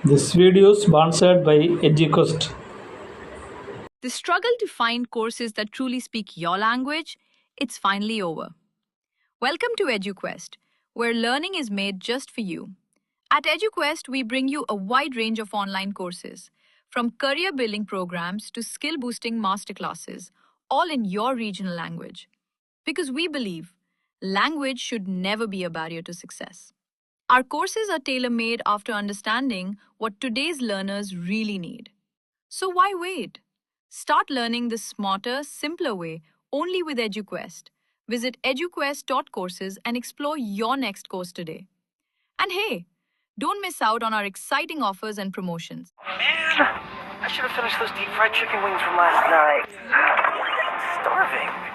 This video is sponsored by EduQuest. The struggle to find courses that truly speak your language, it's finally over. Welcome to EduQuest, where learning is made just for you. At EduQuest, we bring you a wide range of online courses, from career building programs to skill boosting masterclasses, all in your regional language. Because we believe language should never be a barrier to success. Our courses are tailor made after understanding what today's learners really need. So why wait? Start learning the smarter, simpler way only with EduQuest. Visit eduquest.courses and explore your next course today. And hey, don't miss out on our exciting offers and promotions. Man, I should have finished those deep fried chicken wings from last night. Starving.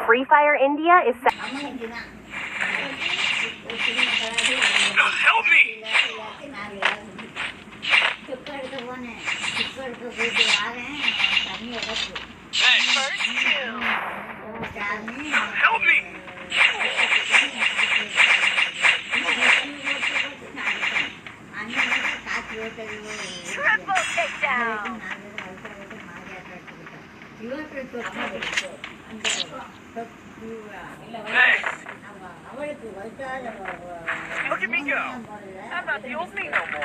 Free Fire India is Help me! Help me! triple takedown. Hey! Look at me go! I'm not the old me no more.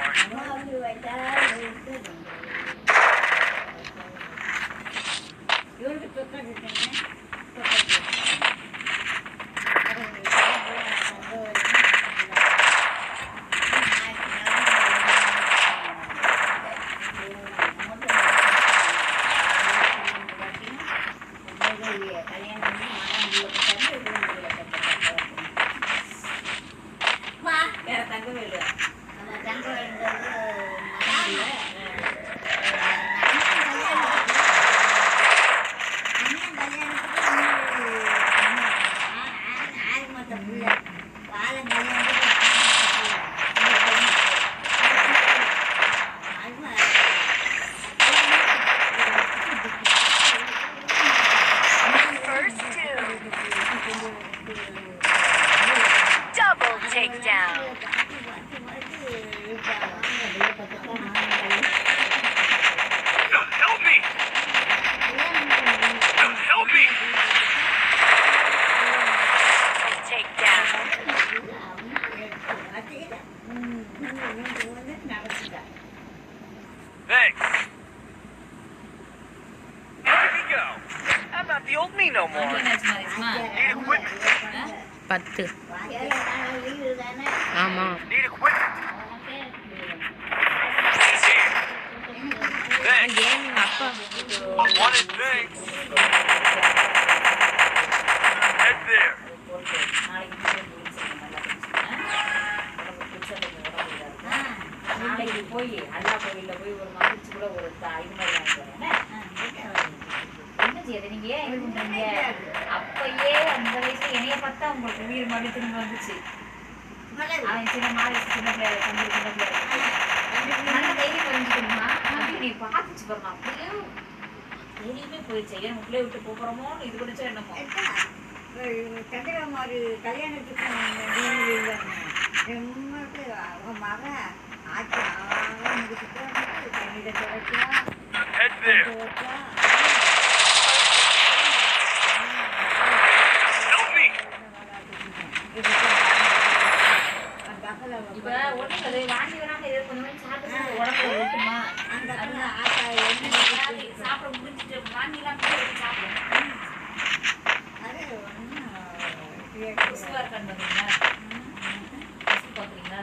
First two. Double takedown. Help me! Help me! Takedown. Thanks. Look at me go! I'm not the old me no more. Need equipment. 10 ஆமாம் Need equipment. Thanks. அப்பா Wanted things. Head there. நாளைக்கு போய் அல்லா கோவில்ல போய் ஒரு மகிழ்ச்சி கூட ஒரு இது மாதிரி என்ன செய்யுது நீங்க ஏன் இது பண்றீங்க அப்பயே அந்த வயசுல என்னைய பார்த்தா உங்களுக்கு உயிர் மாதிரி திரும்ப வந்துச்சு அவன் சின்ன மாதிரி சின்ன பிள்ளைய தம்பி சின்ன பிள்ளைய நல்ல தைரியம் புரிஞ்சுக்கணுமா அப்படி நீ பார்த்துச்சு பாருங்க அப்படியே தைரியமே போயிடுச்சு ஏன் பிள்ளைய விட்டு போகிறோமோன்னு இது குடிச்சா என்னமோ சந்திரகுமார் கல்யாணத்துக்கு மக ஆட்சி தண்ணியில தொடச்சா Head there. Help me. இப்ப ஒண்ணு அது வாங்கி வராம இது கொஞ்சம் சாப்பிட்டு உடம்புல விட்டுமா அந்த சாப்பிட முடிஞ்சிட்டு வாங்கிலாம் சாப்பிடும் அது ஒன்றும் சுகர் கண்டு வந்தீங்களா பார்க்குறீங்களா